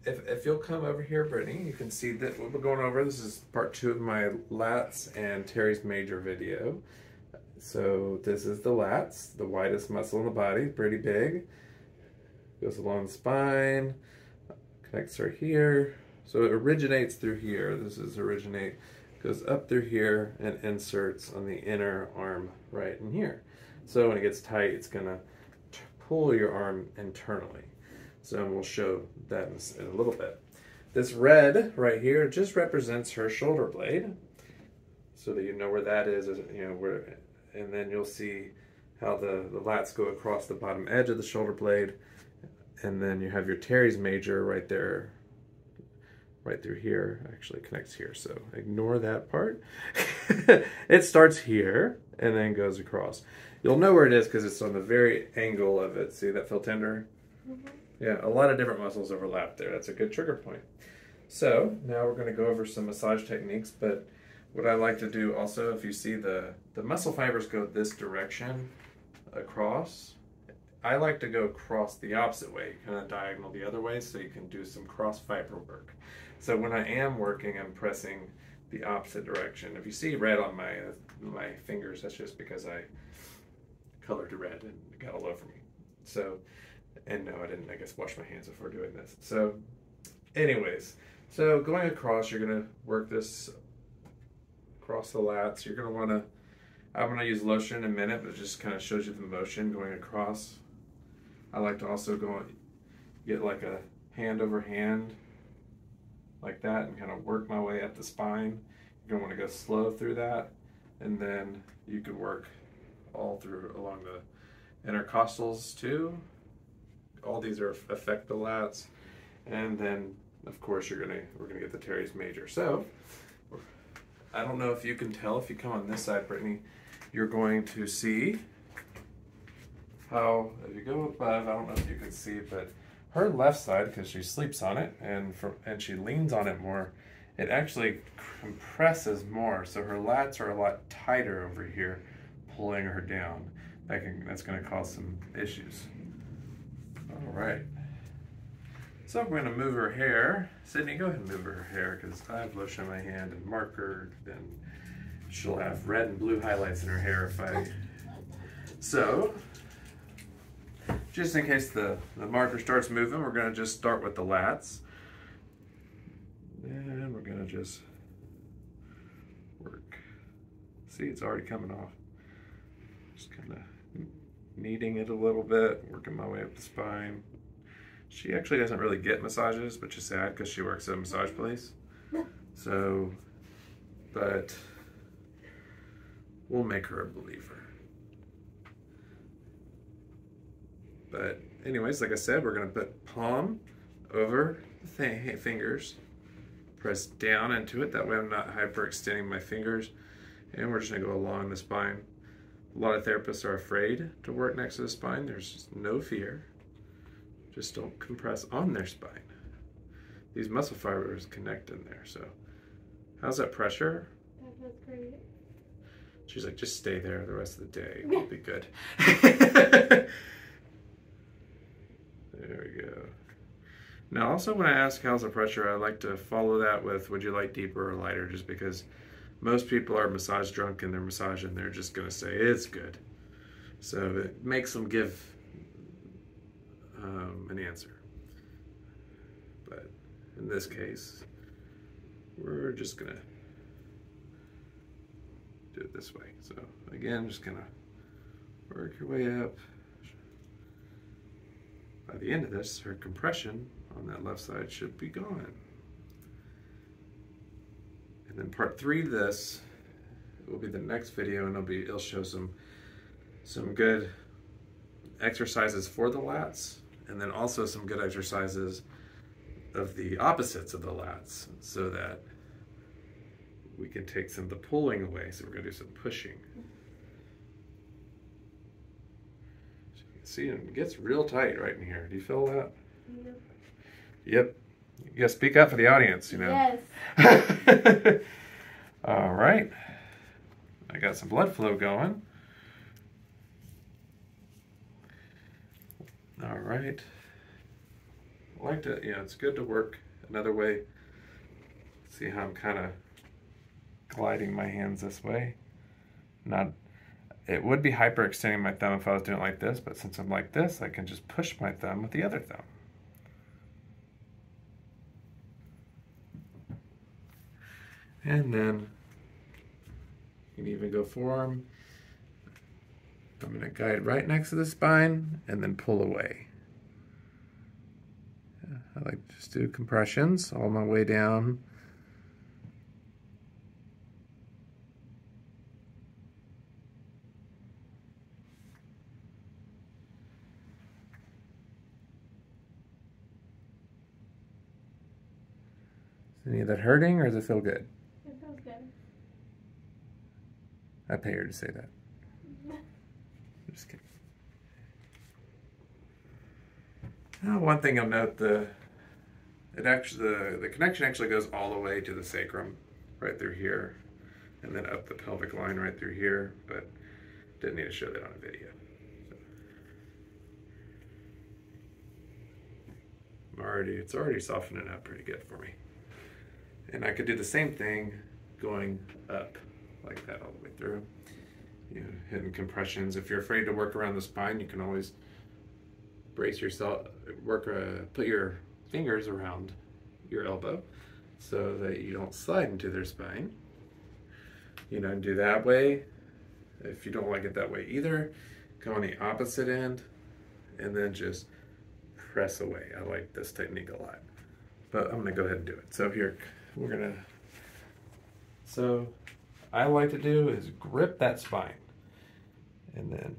if you'll come over here, Brittany, you can see that what we're going over. This is part 2 of my lats and Teres major video. So this is the lats, the widest muscle in the body, pretty big. Goes along the spine, connects right here. So it originates through here. This is originate, goes up through here and inserts on the inner arm right in here. So when it gets tight, it's gonna pull your arm internally. So we'll show that in a little bit. This red right here just represents her shoulder blade, so that you know where that is, you know, where, and then you'll see how the lats go across the bottom edge of the shoulder blade, and then you have your teres major right there, right through here, actually connects here, so ignore that part. It starts here and then goes across. You'll know where it is because it's on the very angle of it. See that feel tender? Mm-hmm. Yeah, a lot of different muscles overlap there. That's a good trigger point. So now we're going to go over some massage techniques, but what I like to do also, if you see the muscle fibers go this direction across, I like to go across the opposite way, kind of diagonal the other way, so you can do some cross fiber work. So when I am working, I'm pressing the opposite direction. If you see red on my fingers, that's just because I colored red and it got all over me. So, and no, I didn't, I guess, wash my hands before doing this. So anyways, so going across, you're gonna work this across the lats. You're gonna wanna, I'm gonna use lotion in a minute, but it just kind of shows you the motion going across. I like to also go get like a hand over hand like that and kind of work my way up the spine. You're gonna wanna go slow through that, and then you can work all through along the intercostals too. All these are affect the lats, and then of course we're gonna get the teres major. So I don't know if you can tell if you come on this side, Brittany, you're going to see how if you go above. I don't know if you can see, but her left side, because she sleeps on it and she leans on it more, it actually compresses more. So her lats are a lot tighter over here, pulling her down. That's going to cause some issues. All right. So I'm going to move her hair. Sydney, go ahead and move her hair because I have lotion in my hand and marker. Then she'll have red and blue highlights in her hair if I. So, just in case the marker starts moving, we're going to just start with the lats. And we're going to just work. See, it's already coming off. Just kind of kneading it a little bit, working my way up the spine. She actually doesn't really get massages, which is sad because she works at a massage place. So, but we'll make her a believer. But anyways, like I said, we're going to put palm over the fingers, press down into it. That way I'm not hyperextending my fingers. And we're just going to go along the spine. A lot of therapists are afraid to work next to the spine. There's just no fear. Just don't compress on their spine. These muscle fibers connect in there. So how's that pressure? That feels great. She's like, just stay there the rest of the day. We'll be good. There we go. Now also when I ask how's the pressure, I like to follow that with would you like deeper or lighter, just because most people are massage drunk and they're massaging, they're just going to say it's good. So it makes them give an answer. But in this case, we're just going to do it this way. So again, just going to work your way up. By the end of this, her compression on that left side should be gone. And then part 3 of this will be the next video, and it'll show some good exercises for the lats, and then also some good exercises of the opposites of the lats, so that we can take some of the pulling away. So we're going to do some pushing. So you can see it gets real tight right in here. Do you feel that? Yep. Yep. You gotta speak up for the audience, you know. Yes. All right. I got some blood flow going. All right. I like to, it's good to work another way. See how I'm kind of gliding my hands this way. It would be hyperextending my thumb if I was doing it like this, but since I'm like this, I can just push my thumb with the other thumb. And then you can even go forearm. I'm going to guide right next to the spine and then pull away. I like to just do compressions all my way down. Is any of that hurting, or does it feel good? It feels good. I pay her to say that. Just kidding. Now, one thing you'll note, the connection actually goes all the way to the sacrum, right through here, and then up the pelvic line right through here, but didn't need to show that on a video. So, it's already softening up pretty good for me. And I could do the same thing going up like that all the way through. Hitting compressions. If you're afraid to work around the spine, you can always brace yourself, put your fingers around your elbow so that you don't slide into their spine. And do that way. If you don't like it that way either, go on the opposite end and then just press away. I like this technique a lot. But I'm gonna go ahead and do it. So here, so I like to do is grip that spine and then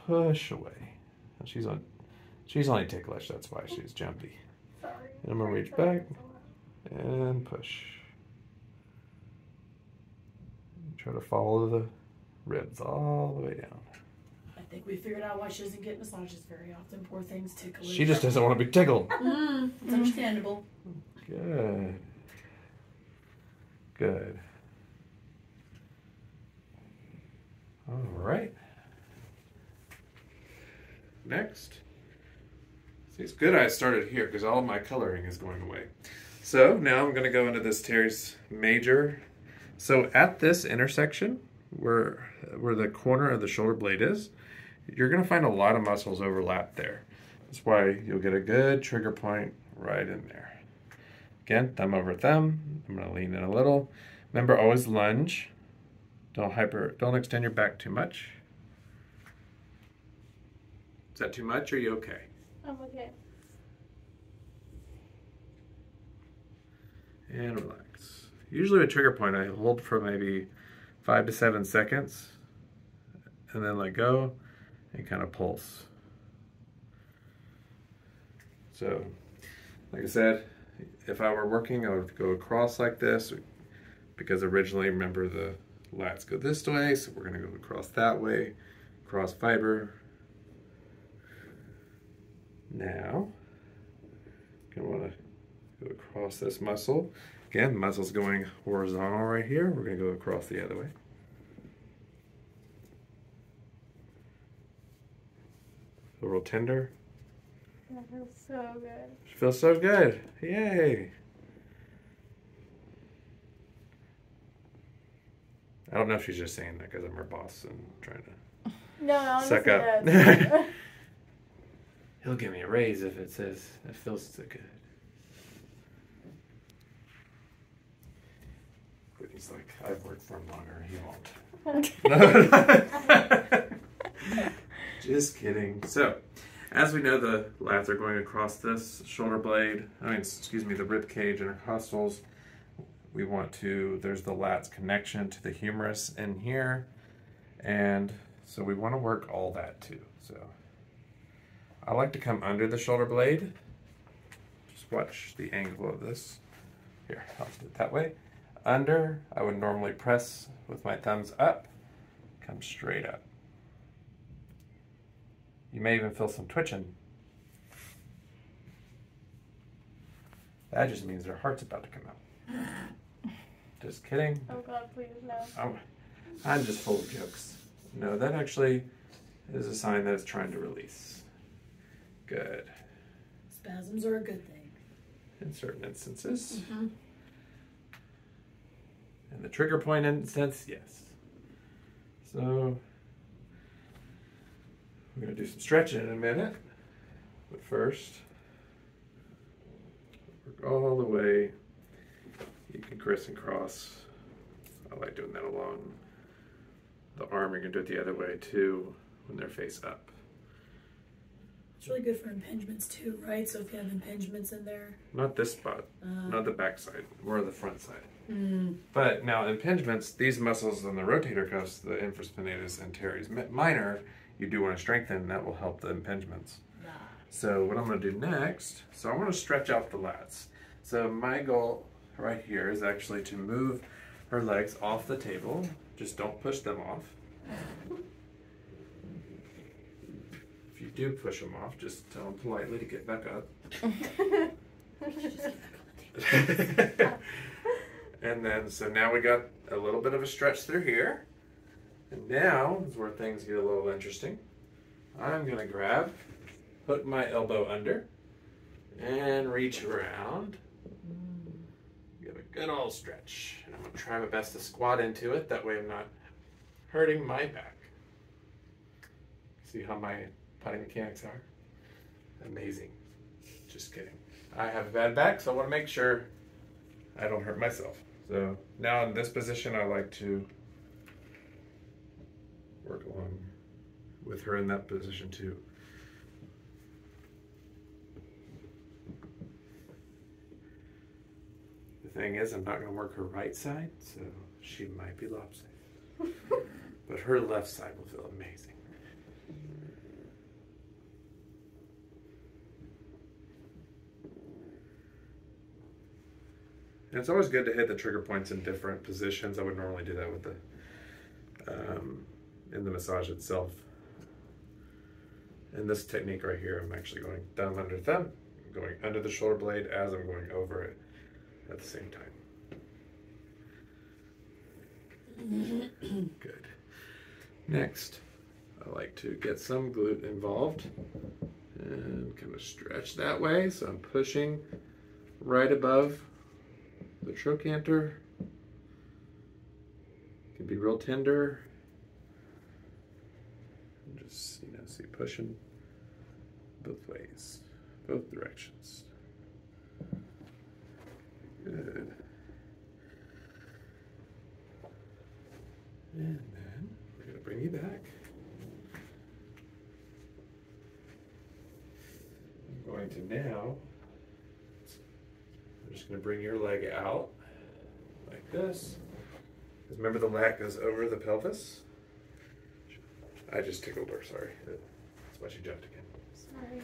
push away. And she's only ticklish, that's why she's jumpy. Sorry. And I'm gonna reach back and push. Try to follow the ribs all the way down. I think we figured out why she doesn't get massages very often. Poor thing's ticklish. She just doesn't want to be tickled. It's understandable. Good. Good. All right. Next. See, it's good I started here because all of my coloring is going away. So now I'm going to go into this Teres major. So at this intersection, where the corner of the shoulder blade is, you're going to find a lot of muscles overlap there. That's why you'll get a good trigger point right in there. Again, thumb over thumb. I'm going to lean in a little. Remember, always lunge. Don't extend your back too much. Is that too much, or are you okay? I'm okay. And relax. Usually with trigger point, I hold for maybe 5 to 7 seconds and then let go and kind of pulse. So, like I said, if I were working, I would go across like this because originally, remember, the lats go this way, so we're going to go across that way, cross fiber. Now, you're going to want to go across this muscle. Again, the muscle's going horizontal right here. We're going to go across the other way. Feel real tender. That feels so good. It feels so good. Yay. I don't know if she's just saying that because I'm her boss and trying to No, suck honestly, up. yes. He'll give me a raise if it says it feels so good. Brittany's like, I've worked for him longer, he won't. Just kidding. So, as we know, the lats are going across this shoulder blade, the rib cage intercostals. We want to, there's the lats connection to the humerus in here. And so we want to work all that too. So I like to come under the shoulder blade. Just watch the angle of this. Here, I'll do it that way. Under, I would normally press with my thumbs up, come straight up. You may even feel some twitching. That just means their heart's about to come out. Just kidding. Oh God, please no. I'm just full of jokes. No, that actually is a sign that it's trying to release. Good. Spasms are a good thing. in certain instances. And the trigger point instance, yes. So we're going to do some stretching in a minute. But first, work all the way. You can criss and cross. I like doing that along the arm. You can do it the other way too when they're face up. It's really good for impingements too, right? So if you have impingements in there. Not this spot, not the back side, more the front side. But now impingements, these muscles on the rotator cuffs, the infraspinatus and teres minor, you do want to strengthen. That will help the impingements. So what I'm going to do next, so I want to stretch out the lats. So my goal right here is actually to move her legs off the table. Just don't push them off. If you do push them off, just tell them politely to get back up. And then, so now we got a little bit of a stretch through here. And now is where things get a little interesting. I'm going to grab, put my elbow under, and reach around. Give a good old stretch. And I'm going to try my best to squat into it. That way I'm not hurting my back. See how my potty mechanics are? Amazing. Just kidding. I have a bad back, so I want to make sure I don't hurt myself. So now in this position, I like to work along with her in that position too. The thing is, I'm not going to work her right side, so she might be lopsided. But her left side will feel amazing. And it's always good to hit the trigger points in different positions. I would normally do that with the in the massage itself. In this technique right here, I'm actually going thumb under thumb, going under the shoulder blade as I'm going over it at the same time. Good. Next, I like to get some glute involved and kind of stretch that way. So I'm pushing right above the trochanter. Can be real tender. And just, see pushing both ways, both directions. Good. And then we're going to bring you back. I'm going to now, I'm just going to bring your leg out like this. Because remember the lat goes over the pelvis? I just tickled her, sorry. That's why she jumped again. Sorry.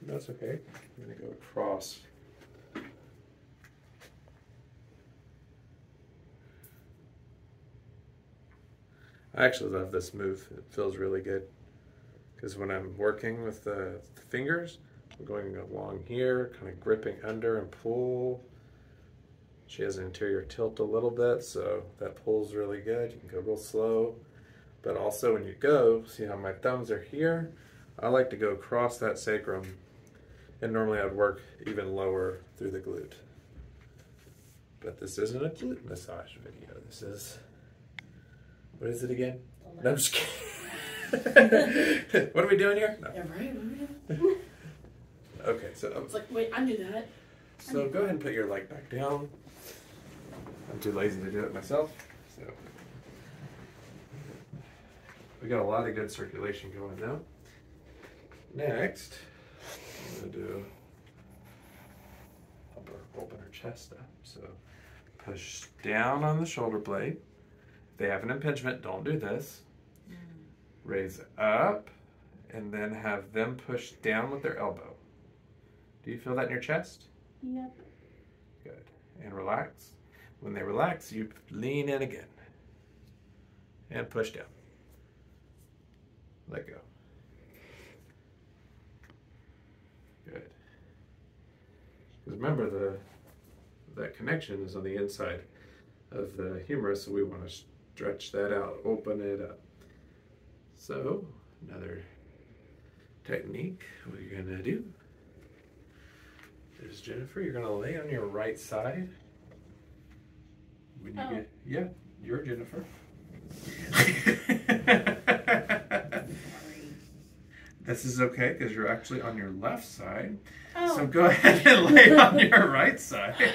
That's okay. I'm going to go across. I actually love this move. It feels really good. Because when I'm working with the fingers, I'm going along here, kind of gripping under and pull. She has an anterior tilt a little bit, so that pulls really good. You can go real slow. But also when you go, see how my thumbs are here? I like to go across that sacrum. And normally I'd work even lower through the glute. But this isn't a glute massage video. This is, what is it again? No, I'm just kidding. What are we doing here? No. Yeah, right. What are we doing? Okay, so It's like, wait, I knew that. So go ahead and put your leg back down. I'm too lazy to do it myself. So we got a lot of good circulation going now. Next, I'm going to do open her chest up. So push down on the shoulder blade. If they have an impingement, don't do this. Raise up and then have them push down with their elbow. Do you feel that in your chest? Yep. Good. And relax. When they relax, you lean in again. And push down. Let go. Good. Because remember, that connection is on the inside of the humerus, so we want to stretch that out, open it up. So, another technique we're going to do There's Jennifer. You're gonna lay on your right side. When you yeah, you're Jennifer. This is okay because you're actually on your left side. Oh. So go ahead and lay on your right side.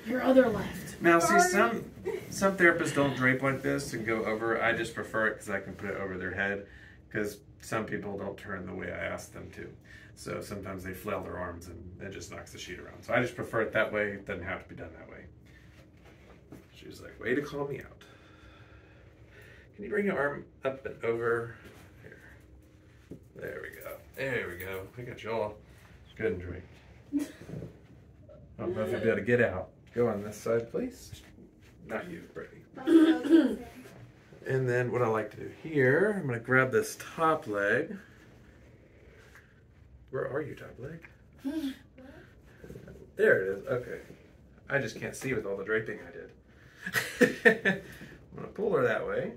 Your other left. Now, see, some therapists don't drape like this and go over. I just prefer it because I can put it over their head, because some people don't turn the way I ask them to. So sometimes they flail their arms and it just knocks the sheet around. So I just prefer it that way. It doesn't have to be done that way. She was like, way to call me out. Can you bring your arm up and over? Here. There we go. There we go. We got you all good and draped. I don't know if you'll be able to get out. Go on this side, please. Not you, Brittany. And then what I like to do here, I'm going to grab this top leg. Where are you, top leg? There it is. Okay. I just can't see with all the draping I did. I'm going to pull her that way.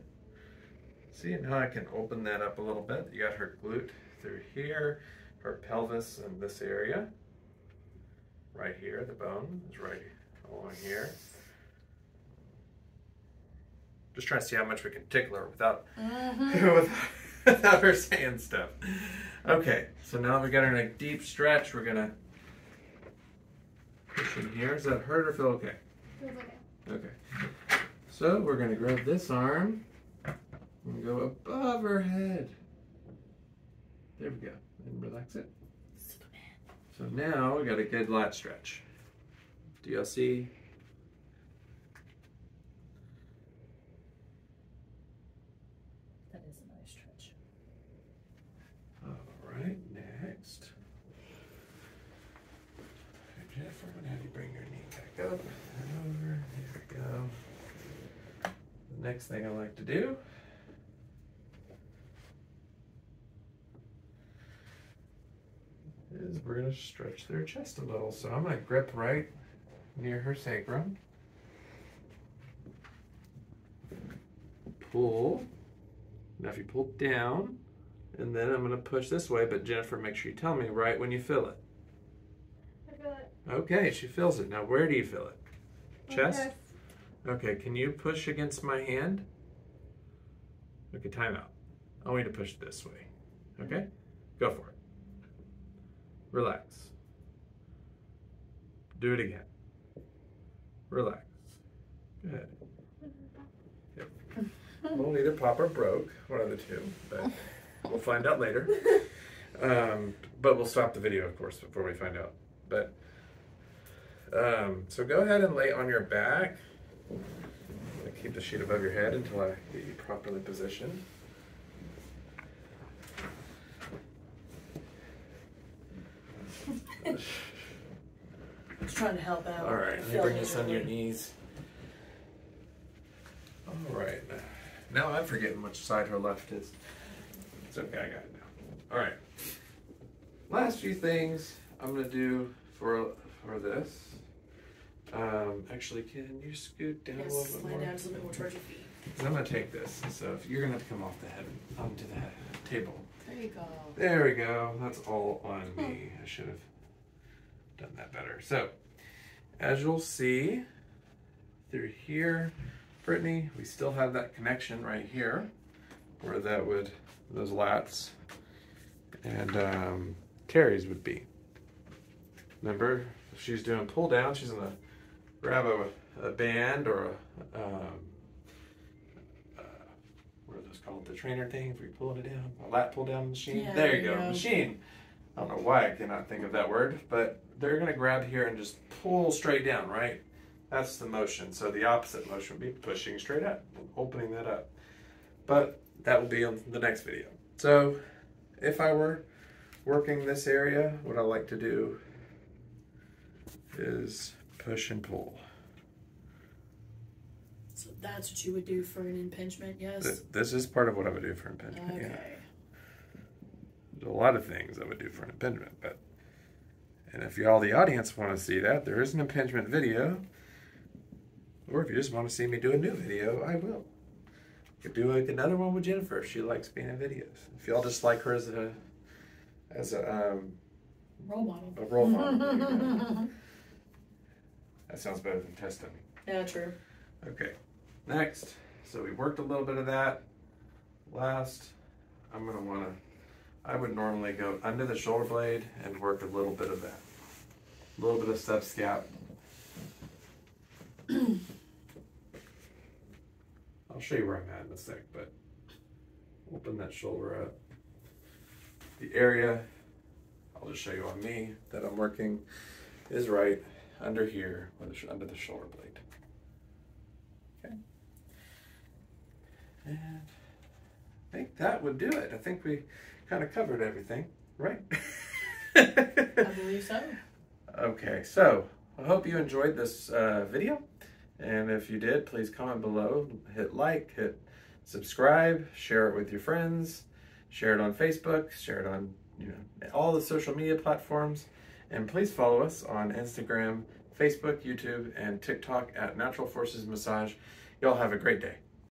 See, now I can open that up a little bit. You got her glute through here, her pelvis in this area. Right here, the bone is right along here. Just trying to see how much we can tickle her without, without her saying stuff. Okay, so now that we got her in a deep stretch, we're gonna push in here. Does that hurt or feel okay? Feels okay. Okay. So we're gonna grab this arm and go above her head. There we go. And relax it. So now we got a good lat stretch. Do y'all see? That is a nice stretch. All right, next. Okay, Jennifer, I'm gonna have you bring your knee back up and over. There we go. The next thing I like to do is we're gonna stretch their chest a little. So I'm gonna grip right near her sacrum. Pull. Now if you pull down, and then I'm gonna push this way, but Jennifer, make sure you tell me right when you feel it. I feel it. Okay, she feels it. Now where do you feel it? Chest? Chest. Okay, can you push against my hand? Okay, time out. I want you to push this way. Okay? Go for it. Relax. Do it again. Relax. Good. Yep. We'll either pop or broke, one of the two, but we'll find out later. But we'll stop the video, of course, before we find out. But so go ahead and lay on your back. I'm gonna keep the sheet above your head until I get you properly positioned. Just trying to help out. All right, let me bring this on your knees. All right, now I'm forgetting which side her left is. It's okay, I got it now. All right, last few things I'm gonna do for this. Actually, can you scoot down a little bit more? Slide down a little bit more towards your feet. So I'm gonna take this. So if you're gonna have to come off the head onto the table. There you go. There we go. That's all on me. I should have done that better. So, as you'll see through here, Brittany, we still have that connection right here where that would, those lats and Teres would be. Remember, if she's doing pull down, she's gonna grab a band or what are those called? The trainer things where you pulling it down? A lat pull down machine? Yeah, there you go, machine. I don't know why I cannot think of that word, but they're gonna grab here and just pull straight down, right? That's the motion. So the opposite motion would be pushing straight up, opening that up. But that will be on the next video. So if I were working this area, what I like to do is push and pull. So that's what you would do for an impingement, yes? This is part of what I would do for impingement. Okay. Yeah. There's a lot of things I would do for an impingement, but and if y'all, the audience, want to see that, there is an impingement video. Or if you just want to see me do a new video, I will. Could do like another one with Jennifer if she likes being in videos. If y'all just like her as a Role model. A role model. That sounds better than test dummy. Yeah, true. Okay, next. So we worked a little bit of that. Last, I would normally go under the shoulder blade and work a little bit of that. A little bit of subscap. I'll show you where I'm at in a sec, but open that shoulder up. The area, I'll just show you on me that I'm working, is right under here, under the shoulder blade. Okay. And I think that would do it. I think we kind of covered everything, right? I believe so. Okay, so I hope you enjoyed this video. And if you did, please comment below, hit like, hit subscribe, share it with your friends, share it on Facebook, share it on all the social media platforms, and please follow us on Instagram, Facebook, YouTube, and TikTok at Natural Forces Massage. Y'all have a great day.